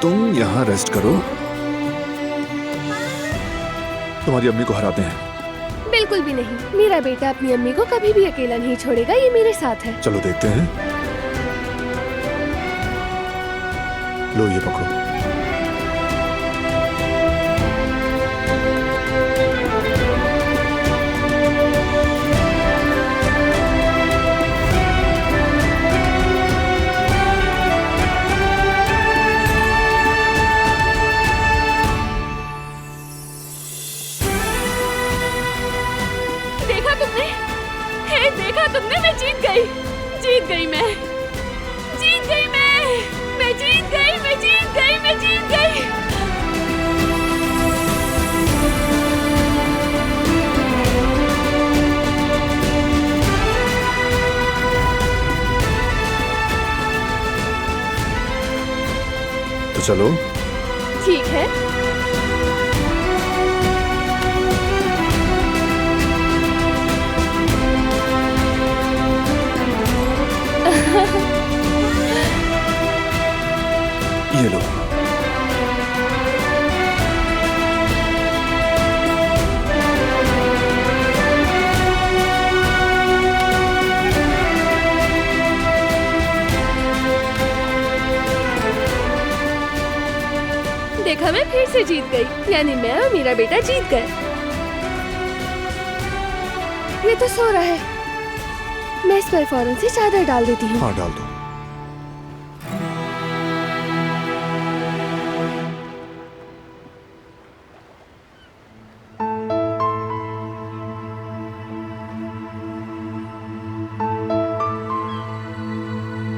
तुम यहाँ रेस्ट करो, तुम्हारी अम्मी को हराते हैं। बिल्कुल भी नहीं, मेरा बेटा अपनी अम्मी को कभी भी अकेला नहीं छोड़ेगा, ये मेरे साथ है। चलो देखते हैं। लो ये पकड़ो। देखा तुमने, मैं जीत गई मैं जीत गई, मैं जीत गई, मैं जीत गई। तो चलो। ठीक है। ये लो। देखा, मैं फिर से जीत गई, यानी मैं और मेरा बेटा जीत गए। ये तो सो रहा है, मैं इस पर फौरन से चादर डाल देती हूँ। हाँ डाल दो।